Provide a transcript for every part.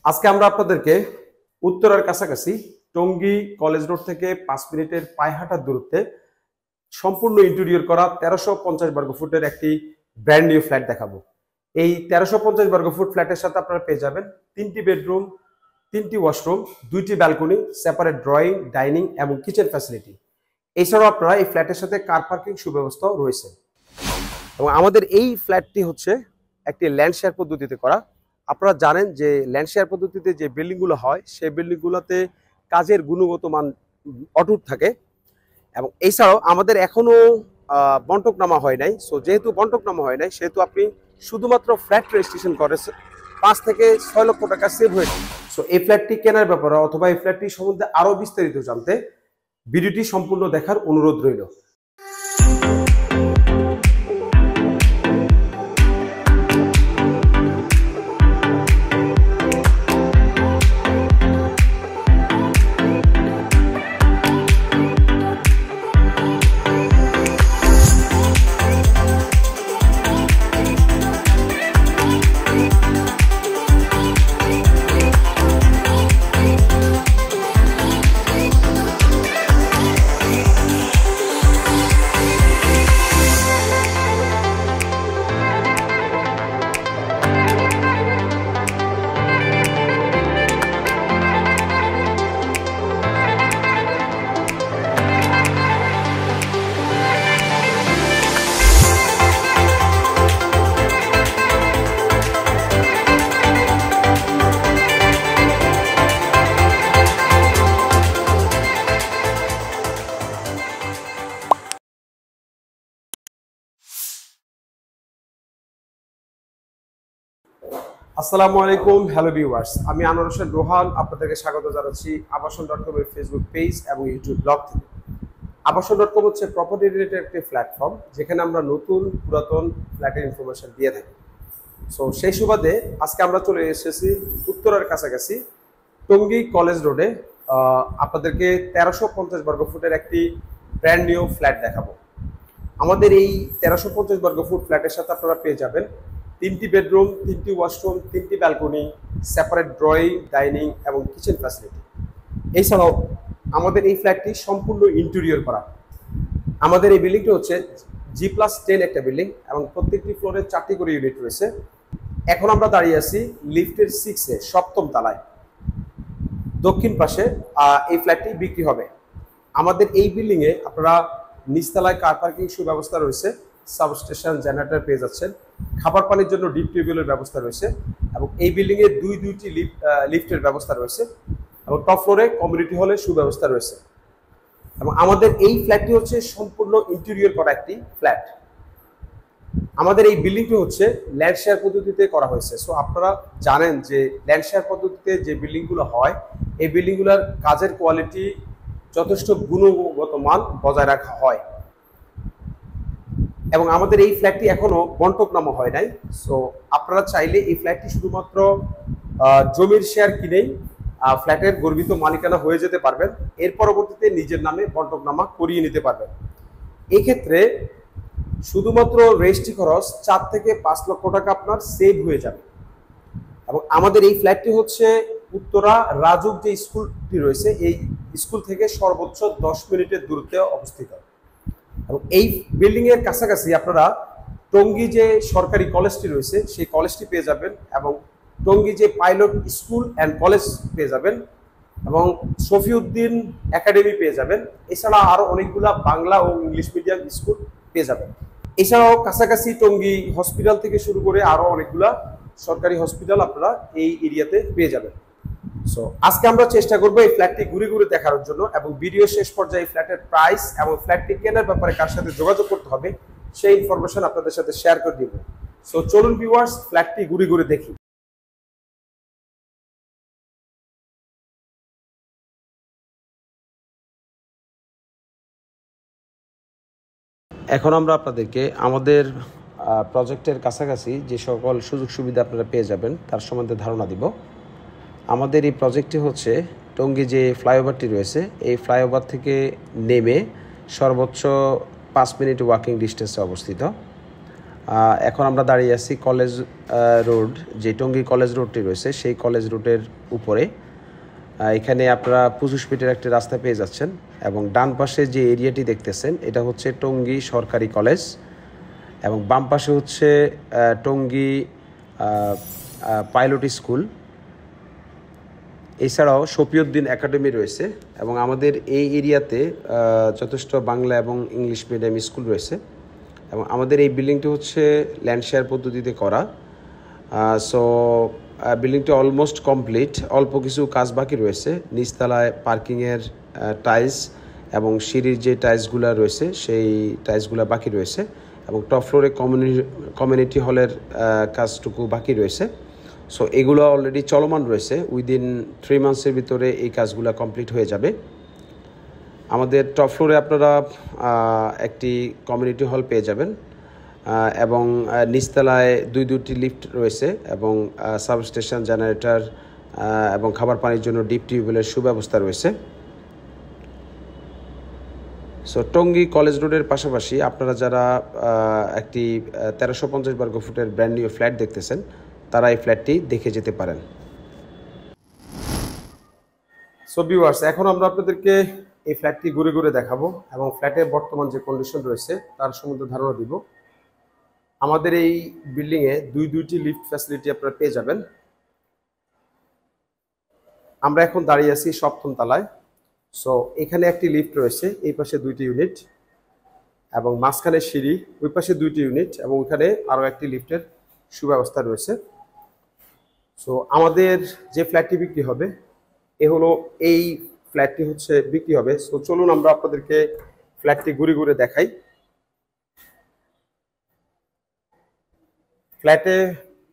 আজকে আমরা আপনাদেরকে উত্তরার কাছাকাছি টঙ্গী কলেজ রোড থেকে 5 মিনিটের পায়ে হাঁটার দূরত্বে সম্পূর্ণ ইন্টেরিয়র করা 1350 বর্গফুটের একটি ব্র্যান্ড নিউ ফ্ল্যাট দেখাবো। এই 1350 বর্গফুট ফ্ল্যাটের সাথে আপনারা পেয়ে যাবেন 3টি বেডরুম, 3টি ওয়াশরুম, 2টি ব্যালকনি, সেপারেট ড্রয়িং, ডাইনিং এবং কিচেন ফ্যাসিলিটি। এছাড়াও আপনারা এই ফ্ল্যাটের সাথে কার পার্কিং সুব্যবস্থাও রয়েছে। এবং আমাদের এই ফ্ল্যাটটি হচ্ছে একটি ল্যান্ড শেয়ার পদ্ধতিতে করা। আপনারা জানেন যে ল্যান্ড শেয়ার পদ্ধতিতে যে বিল্ডিংগুলো হয় সেই বিল্ডিংগুলোতে কাজের গুণগত মান অটুট থাকে। এবং এছাড়াও আমাদের এখনো বন্টকনামা হয় নাই। সো যেহেতু বন্টকনামা হয় নাই সেহেতু আপনি শুধুমাত্র ফ্ল্যাট রেজিস্ট্রেশন করে 5 থেকে 6 লক্ষ টাকা সেভ হয়েছে। সো এই ফ্ল্যাটটি কেনার ব্যাপারে অথবা এই ফ্ল্যাটটি সম্বন্ধে আরো বিস্তারিত জানতে ভিডিওটি সম্পূর্ণ দেখার অনুরোধ রইল। আসসালামু আলাইকুম, হ্যালো ভিউয়ার্স। আমি আনোয়ার হোসেন রোহান আপনাদেরকে স্বাগত জানাচ্ছি আবাসন.com এর ফেসবুক পেজ এবং ইউটিউব ব্লগ থেকে। আবাসন.com হচ্ছে প্রপার্টি রিলেটেড একটি প্ল্যাটফর্ম যেখানে আমরা নতুন পুরাতন ফ্ল্যাটের ইনফরমেশন দিয়ে থাকি। সো সেই সুবাদে আজকে আমরা চলে এসেছি উত্তরার কাছাকাছি টঙ্গী কলেজ রোডে আপনাদেরকে 1350 বর্গফুটের একটি ব্র্যান্ড নিউ ফ্ল্যাট দেখাবো। আমাদের এই 1350 বর্গফুট ফ্ল্যাটের সাথে আপনারা পেয়ে যাবেন 3টি বেডরুম, 3টি ওয়াশরুম, 3টি ব্যালকনি, সেপারেট ড্রয়িং, ডাইনিং এবং কিচেন ফ্যাসিলিটি। এছাড়াও আমাদের এই ফ্ল্যাটটি সম্পূর্ণ ইন্টেরিয়র করা। আমাদের এই বিল্ডিংটি হচ্ছে G+10 একটা বিল্ডিং এবং প্রত্যেকটি ফ্লোরে 4টি করে ইউনিট রয়েছে। এখন আমরা দাঁড়িয়ে আছি লিফটের 6-এ 7ম তলায়। দক্ষিণ পাশে এই ফ্ল্যাটটি বিক্রি হবে। আমাদের এই বিল্ডিংয়ে আপনারা নিচতলায় কার পার্কিং সুব্যবস্থা রয়েছে, সাবস্টেশন, জেনারেটর পেয়ে যাচ্ছেন, খাবার পানির জন্য ডিপ টিউবওয়েলের ব্যবস্থা রয়েছে এবং এই বিল্ডিংয়ে দুইটি লিফটের ব্যবস্থা রয়েছে এবং টপ ফ্লোরে কমিউনিটি হলের সুব্যবস্থা রয়েছে। এবং আমাদের এই ফ্ল্যাটটি হচ্ছে সম্পূর্ণ ইন্টেরিয়র করা একটি ফ্ল্যাট। আমাদের এই বিল্ডিংটি হচ্ছে ল্যান্ড শেয়ার পদ্ধতিতে করা হয়েছে। সো আপনারা জানেন যে ল্যান্ড শেয়ার পদ্ধতিতে যে বিল্ডিংগুলো হয় এই বিল্ডিংগুলোর কাজের কোয়ালিটি যথেষ্ট গুণগত মান বজায় রাখা হয়। এবং আমাদের এই ফ্ল্যাটটি এখনো বন্টকনামা হয় নাই। সো আপনারা চাইলে এই ফ্ল্যাটটি শুধুমাত্র জমির শেয়ার কিনেই ফ্ল্যাটের গর্বিত মালিকানা হয়ে যেতে পারবেন। এর পরবর্তীতে নিজের নামে বন্টকনামা করিয়ে নিতে পারবেন। এক্ষেত্রে শুধুমাত্র রেজিস্ট্রি খরচ 4 থেকে 5 লক্ষ টাকা আপনার সেভ হয়ে যাবে। এবং আমাদের এই ফ্ল্যাটটি হচ্ছে উত্তরা রাজুক যে স্কুলটি রয়েছে এই স্কুল থেকে সর্বোচ্চ 10 মিনিটের দূরত্বে অবস্থিত। এবং এই বিল্ডিং এর কাছাকাছি আপনারা টঙ্গী যে সরকারি কলেজটি রয়েছে সেই কলেজটি পেয়ে যাবেন এবং টঙ্গী যে পাইলট স্কুল অ্যান্ড কলেজ পেয়ে যাবেন এবং শফিউদ্দিন একাডেমি পেয়ে যাবেন। এছাড়া আরো অনেকগুলা বাংলা ও ইংলিশ মিডিয়াম স্কুল পেয়ে যাবেন। এছাড়াও কাছাকাছি টঙ্গী হসপিটাল থেকে শুরু করে আরো অনেকগুলা সরকারি হসপিটাল আপনারা এই এরিয়াতে পেয়ে যাবেন। সো আজকে আমরা চেষ্টা করবো এই ফ্ল্যাটটি ঘুরে ঘুরে দেখার জন্য এবং ভিডিও শেষ পর্যায়ে ফ্ল্যাটের প্রাইস এবং ফ্ল্যাটটি কেনার ব্যাপারে কার সাথে যোগাযোগ করতে হবে সেই ইনফরমেশন আপনাদের সাথে শেয়ার করে দিব। সো চলুন ভিউয়ার্স ফ্ল্যাটটি ঘুরে ঘুরে দেখি। এখন আমরা আপনাদেরকে আমাদের প্রজেক্টের কাছাকাছি যে সকল সুযোগ সুবিধা আপনারা পেয়ে যাবেন তার সম্বন্ধে ধারণা দিব। আমাদের এই প্রজেক্টটি হচ্ছে টঙ্গী যে ফ্লাইওভারটি রয়েছে এই ফ্লাইওভার থেকে নেমে সর্বোচ্চ 5 মিনিট ওয়াকিং ডিস্টেন্সে অবস্থিত। এখন আমরা দাঁড়িয়ে আছি কলেজ রোড, যে টঙ্গী কলেজ রোডটি রয়েছে সেই কলেজ রোডের উপরে। এখানে আপনারা 25 ফিটের একটি রাস্তা পেয়ে যাচ্ছেন এবং ডান পাশে যে এরিয়াটি দেখতেছেন এটা হচ্ছে টঙ্গী সরকারি কলেজ এবং বাম পাশে হচ্ছে টঙ্গী পাইলট স্কুল। এছাড়াও শফিউদ্দিন একাডেমি রয়েছে এবং আমাদের এই এরিয়াতে যথেষ্ট বাংলা এবং ইংলিশ মিডিয়াম স্কুল রয়েছে এবং আমাদের এই বিল্ডিংটি হচ্ছে ল্যান্ড শেয়ার পদ্ধতিতে করা। সো বিল্ডিংটি অলমোস্ট কমপ্লিট, অল্প কিছু কাজ বাকি রয়েছে। নিচতলায় পার্কিংয়ের টাইলস এবং সিঁড়ির যে টাইলসগুলো রয়েছে সেই টাইলসগুলো বাকি রয়েছে এবং টপ ফ্লোরে কমিউনিটি হলের কাজটুকু বাকি রয়েছে। সো এগুলো অলরেডি চলমান রয়েছে, উইদিন 3 মান্থসের ভিতরে এই কাজগুলো কমপ্লিট হয়ে যাবে। আমাদের টপ ফ্লোরে আপনারা একটি কমিউনিটি হল পেয়ে যাবেন এবং নিচতলায় দুটি লিফট রয়েছে এবং সাবস্টেশন, জেনারেটর এবং খাবার পানির জন্য ডিপ টিউবওয়েলের সুব্যবস্থা রয়েছে। সো টঙ্গী কলেজ রোডের পাশাপাশি আপনারা যারা একটি 1350 বর্গ ফুটের ব্র্যান্ড নিউ ফ্ল্যাট দেখতেছেন তারা এই ফ্ল্যাটটি দেখে যেতে পারেন। সো ভিউয়ার্স, এখন আমরা আপনাদেরকে এই ফ্ল্যাটটি ঘুরে ঘুরে দেখাবো এবং ফ্ল্যাটের বর্তমান যে কন্ডিশন রয়েছে তার সম্বন্ধে ধারণা দিব। আমাদের এই বিল্ডিংয়ে দুইটি লিফট ফ্যাসিলিটি আপনারা পেয়ে যাবেন। আমরা এখন দাঁড়িয়ে আছি 7ম তলায়। সো এখানে একটি লিফট রয়েছে, এই পাশে 2টি ইউনিট এবং মাঝখানে সিঁড়ি, ওই পাশে 2টি ইউনিট এবং ওইখানে আরও একটি লিফটের সুব্যবস্থা রয়েছে। সো আমাদের যে ফ্ল্যাটটি বিক্রি হবে এই ফ্ল্যাটটি হচ্ছে বিক্রি হবে। সো চলুন আমরা আপনাদেরকে ফ্ল্যাটটি ঘুরে ঘুরে দেখাই। ফ্ল্যাটে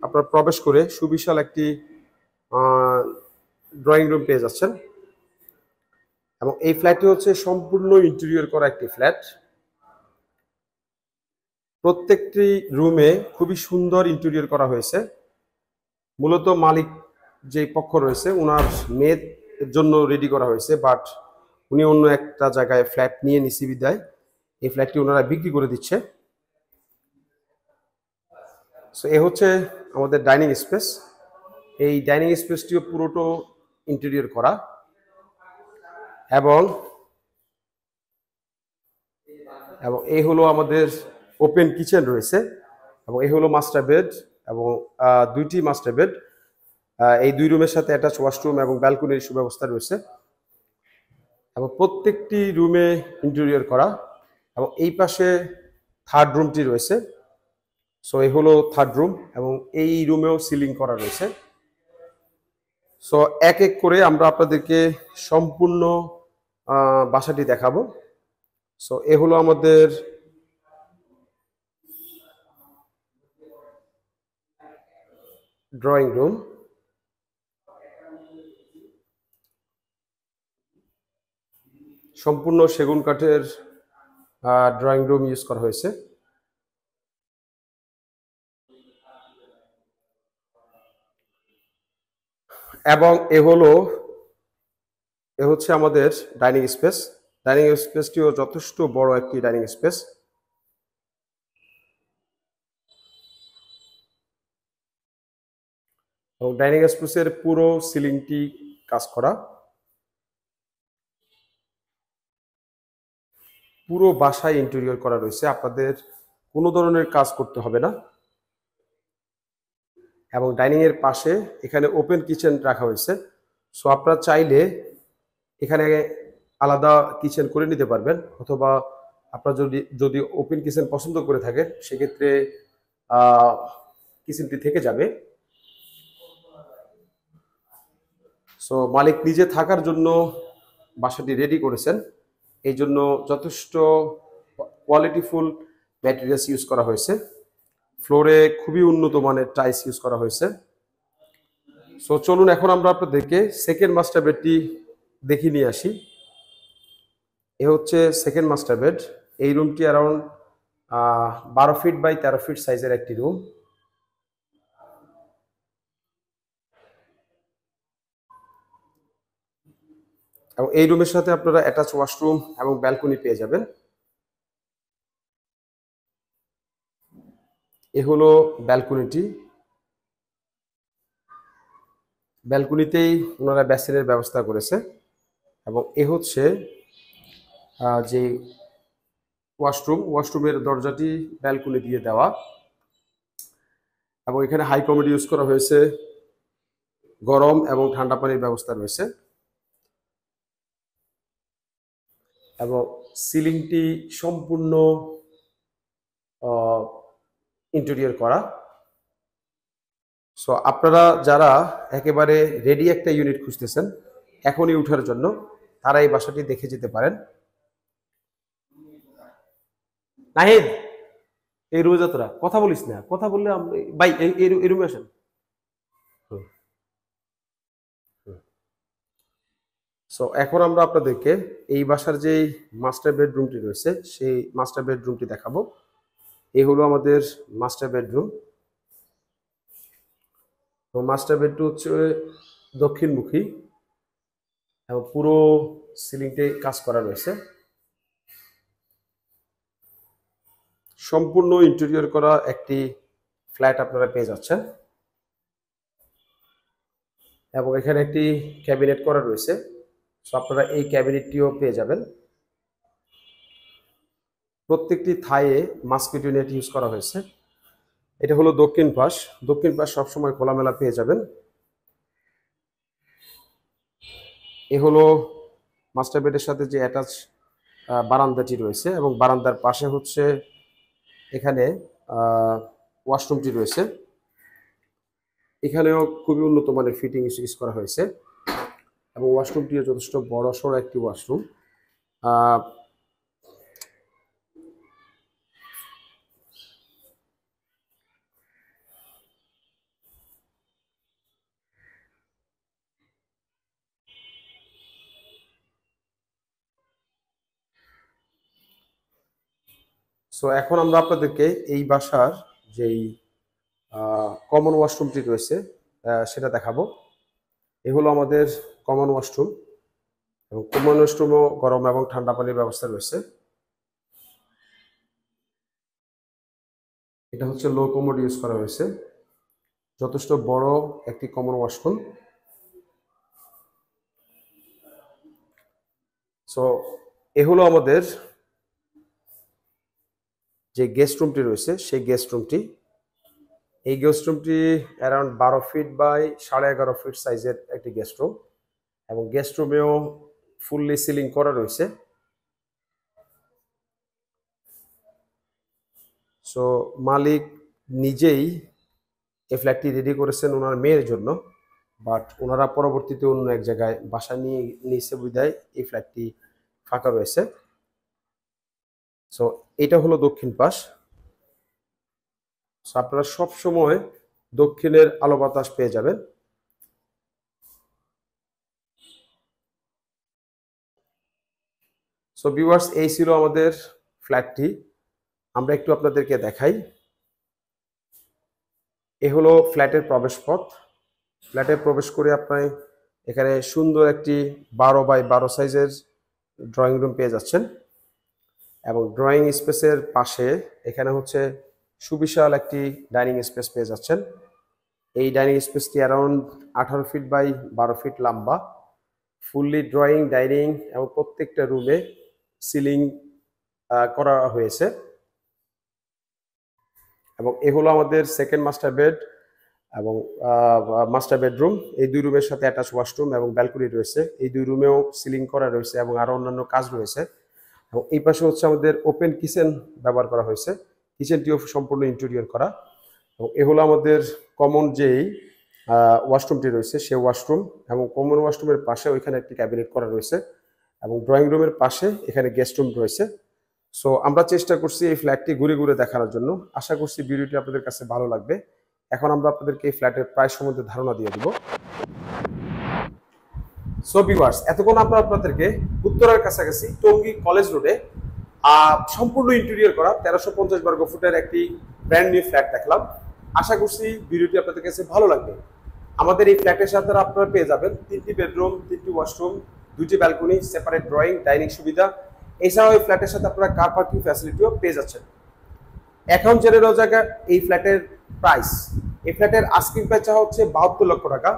আপনারা প্রবেশ করে সুবিশাল একটি ড্রয়িং রুম পেয়ে যাচ্ছেন এবং এই ফ্ল্যাটটি হচ্ছে সম্পূর্ণ ইন্টেরিয়র করা একটি ফ্ল্যাট। প্রত্যেকটি রুমে খুবই সুন্দর ইন্টেরিয়র করা হয়েছে। মূলত মালিক যে পক্ষ রয়েছে ওনার মেয়ের জন্য রেডি করা হয়েছে, বাট উনি অন্য একটা জায়গায় ফ্ল্যাট নিয়ে নিছি বিদায় এই ফ্ল্যাটটি ওনারা বিক্রি করে দিচ্ছে। সো এ হচ্ছে আমাদের ডাইনিং স্পেস। এই ডাইনিং স্পেসটিও পুরোটো ইন্টেরিয়র করা এবং এই হলো আমাদের ওপেন কিচেন রয়েছে এবং এই হলো মাস্টার বেড এবং 2টি মাস্টার বেড। এই 2 রুমের সাথে অ্যাটাচ ওয়াশরুম এবং ব্যালকনির সুব্যবস্থা রয়েছে এবং প্রত্যেকটি রুমে ইন্টেরিয়র করা এবং এই পাশে 3rd রুমটি রয়েছে। সো এই হলো 3rd রুম এবং এই রুমেও সিলিং করা রয়েছে। সো এক এক করে আমরা আপনাদেরকে সম্পূর্ণ বাসাটি দেখাবো। সো এ হলো আমাদের ড্রয়িং রুম। সম্পূর্ণ সেগুন কাঠের ড্রয়িং রুম ইউজ করা হয়েছে এবং এ হচ্ছে আমাদের ডাইনিং স্পেস। ডাইনিং স্পেসটিও যথেষ্ট বড় একটি ডাইনিং স্পেস। এবং ডাইনিং স্পেসের পুরো সিলিংটি কাজ করা, পুরো বাসায় ইন্টেরিয়র করা রয়েছে, আপনাদের কোনো ধরনের কাজ করতে হবে না। এবং ডাইনিং এর পাশে এখানে ওপেন কিচেন রাখা হয়েছে। সো আপনারা চাইলে এখানে আলাদা কিচেন করে নিতে পারবেন, অথবা আপনারা যদি ওপেন কিচেন পছন্দ করে থাকেন সেক্ষেত্রে কিচেনটি থেকে যাবে। সো মালিক নিজে থাকার জন্য বাসাটি রেডি করেছেন, এই জন্য যথেষ্ট কোয়ালিটিফুল ম্যাটেরিয়ালস ইউজ করা হয়েছে। ফ্লোরে খুবই উন্নত মানের টাইলস ইউজ করা হয়েছে। সো চলুন এখন আমরা আপনাদেরকে সেকেন্ড মাস্টার বেডটি দেখিয়ে নিয়ে আসি। এ হচ্ছে সেকেন্ড মাস্টার বেড। এই রুমটি অ্যারাউন্ড 12 ফিট বাই 13 ফিট সাইজের একটি রুম। এবং এই রুমের সাথে আপনারা অ্যাটাচ ওয়াশরুম এবং ব্যালকনি পেয়ে যাবেন। এ হলো ব্যালকনিটি। ব্যালকনিতেই ওনারা বেসিনের ব্যবস্থা করেছে এবং এ হচ্ছে যে ওয়াশরুমের দরজাটি ব্যালকনি দিয়ে দেওয়া এবং এখানে হাই কমোড ইউজ করা হয়েছে, গরম এবং ঠান্ডা পানির ব্যবস্থা রয়েছে এবং সিলিংটি সম্পূর্ণ ইন্টেরিয়র করা। সো আপনারা যারা একেবারে রেডি একটা ইউনিট খুঁজতেছেন এখনই উঠার জন্য, তারা এই বাসাটি দেখে যেতে পারেন। নাহিদ, এই রোজা তোরা কথা বলিস না, কথা বললে ভাই এই রুমে আসেন। সো এখন আমরা আপনাদেরকে এই বাসার যে মাস্টার বেডরুমটি রয়েছে সেই মাস্টার বেডরুমটি দেখাবো। এই হলো আমাদের মাস্টার বেডরুম। তো মাস্টার বেডরুম হচ্ছে দক্ষিণমুখী এবং পুরো সিলিংটে কাজ করা রয়েছে, সম্পূর্ণ ইন্টেরিয়র করা একটি ফ্ল্যাট আপনারা পেয়ে যাচ্ছেন এবং এখানে একটি ক্যাবিনেট করা রয়েছে। সো আপনারা এই ক্যাবিনেটটিও পেয়ে যাবেন। প্রত্যেকটি থায়ে মসকিটো নেট ইউজ করা হয়েছে। এটা হলো দক্ষিণ পাশ। দক্ষিণ পাশ সবসময় খোলামেলা পেয়ে যাবেন। এ হলো মাস্টার বেডের সাথে যে অ্যাটাচ বারান্দাটি রয়েছে এবং বারান্দার পাশে হচ্ছে এখানে ওয়াশরুমটি রয়েছে। এখানেও খুবই উন্নত মানের ফিটিং ইউজ করা হয়েছে এবং ওয়াশরুমটিও যথেষ্ট বড় সড়ো একটি ওয়াশরুম। সো এখন আমরা আপনাদেরকে এই বাসার যেই কমন ওয়াশরুমটি রয়েছে সেটা দেখাবো। এ হলো আমাদের কমন ওয়াশরুম এবং কমন ওয়াশরুমও গরম এবং ঠান্ডা পানির ব্যবস্থা রয়েছে। এটা হচ্ছে লো কমোড ইউজ করা হয়েছে, যথেষ্ট বড় একটি কমন ওয়াশরুম। সো এ হলো আমাদের যে গেস্ট রুমটি রয়েছে সেই গেস্ট রুমটি। এই গেস্ট রুমটি অ্যারাউন্ড 12 ফিট বাই 11.5 ফিট সাইজের একটি গেস্ট রুম এবং গেস্ট রুমেও ফুললি সিলিং করা রয়েছে। সো মালিক নিজেই এই ফ্ল্যাটটি রেডি করেছেন ওনার মেয়ের জন্য, বাট ওনারা পরবর্তীতে অন্য এক জায়গায় বাসা নিয়ে নিচে বিদায় এই ফ্ল্যাটটি ফাঁকা রয়েছে। সো এটা হলো দক্ষিণ পাশ। সো আপনারা সবসময় দক্ষিণের আলো বাতাস পেয়ে যাবেন। সো ভিউয়ার্স, এই ছিল আমাদের ফ্ল্যাটটি। আমরা একটু আপনাদেরকে দেখাই। এ হলো ফ্ল্যাটের প্রবেশ পথ। ফ্ল্যাটে প্রবেশ করে আপনি এখানে সুন্দর একটি 12 বাই 12 সাইজের ড্রয়িং রুম পেয়ে যাচ্ছেন এবং ড্রয়িং স্পেসের পাশে এখানে হচ্ছে সুবিশাল একটি ডাইনিং স্পেস পেয়ে যাচ্ছেন। এই ডাইনিং স্পেসটি অ্যারাউন্ড 18 ফিট বাই 12 ফিট লম্বা, ফুললি ড্রয়িং ডাইনিং এবং প্রত্যেকটা রুমে সিলিং করা হয়েছে এবং এ হলো আমাদের সেকেন্ড মাস্টার বেড এবং মাস্টার বেডরুম। এই দুই রুমের সাথে অ্যাটাচ ওয়াশরুম এবং ব্যালকনি রয়েছে। এই দুই রুমেও সিলিং করা রয়েছে এবং আরও অন্যান্য কাজ রয়েছে এবং এই পাশে হচ্ছে আমাদের ওপেন কিচেন ব্যবহার করা হয়েছে। কিচেনটিও সম্পূর্ণ ইন্টেরিয়র করা এবং এ হলো আমাদের কমন যেই ওয়াশরুমটি রয়েছে সে ওয়াশরুম এবং কমন ওয়াশরুমের পাশে ওইখানে একটি ক্যাবিনেট করা রয়েছে এবং ড্রয়িং রুমের পাশে এখানে গেস্ট রুম রয়েছে। সো আমরা চেষ্টা করছি এই ফ্ল্যাটটি ঘুরে ঘুরে দেখানোর জন্য। আশা করছি ভিডিওটি আপনাদের কাছে ভালো লাগবে। এখন আমরা আপনাদেরকে এই ফ্ল্যাটের প্রাইস সম্বন্ধে ধারণা দিয়ে দিব। সো ভিউয়ার্স, এতক্ষণ আমরা আপনাদেরকে উত্তরার কাছাকাছি টঙ্গী কলেজ রোডে সম্পূর্ণ ইন্টেরিয়র করা 1350 বর্গ ফুটের একটি ব্র্যান্ড নিউ ফ্ল্যাট দেখলাম। আশা করছি ভিডিওটি আপনাদের কাছে ভালো লাগবে। আমাদের এই ফ্ল্যাটের সাথে আপনারা পেয়ে যাবেন 3টি বেডরুম, 3টি ওয়াশরুম, 2টি ব্যালকনি, সেপারেট ড্রয়িং ডাইনিং সুবিধা। এছাড়াও এই ফ্ল্যাটের সাথে আপনারা কার পার্কিং ফ্যাসিলিটিও পেয়ে যাচ্ছেন। এখন জেনে নেওয়া জায়গা এই ফ্ল্যাটের প্রাইস। এই ফ্ল্যাটের আস্কিং প্রাইস হচ্ছে 72 লক্ষ টাকা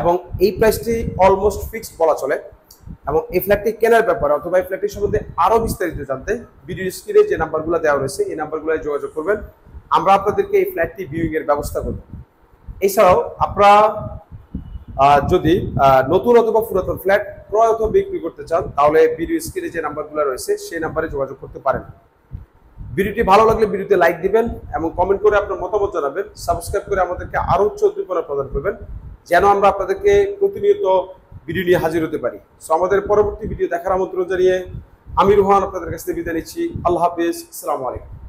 এবং এই প্রাইসটি অলমোস্ট ফিক্সড বলা চলে। এবং এই ফ্ল্যাটটি কেনার ব্যাপারে অথবা এই ফ্ল্যাটটির সম্বন্ধে আরো বিস্তারিত জানতে ভিডিও স্ক্রিনে যে নাম্বারগুলো দেওয়া রয়েছে এই নাম্বারগুলো যোগাযোগ করবেন, আমরা আপনাদেরকে এই ফ্ল্যাটটি ভিউইং এর ব্যবস্থা করব। এছাড়াও আপনারা যদি নতুন অথবা পুরাতন ফ্ল্যাট ক্রয় অথবা বিক্রি করতে চান তাহলে ভিডিও স্ক্রিনে যে নাম্বারগুলো রয়েছে সেই নাম্বারে যোগাযোগ করতে পারেন। ভিডিওটি ভালো লাগলে ভিডিওতে লাইক দিবেন এবং কমেন্ট করে আপনার মতামত জানাবেন। সাবস্ক্রাইব করে আমাদেরকে আরো উচ্চ উদ্দীপনা প্রদান করবেন যেন আমরা আপনাদেরকে প্রতিনিয়ত ভিডিও নিয়ে হাজির হতে পারি। সো আমাদের পরবর্তী ভিডিও দেখার আমন্ত্রণ জানিয়ে আমি রোহান আপনাদের কাছ থেকে বিদায় নিচ্ছি। আল্লাহ হাফিজ, আসসালামু আলাইকুম।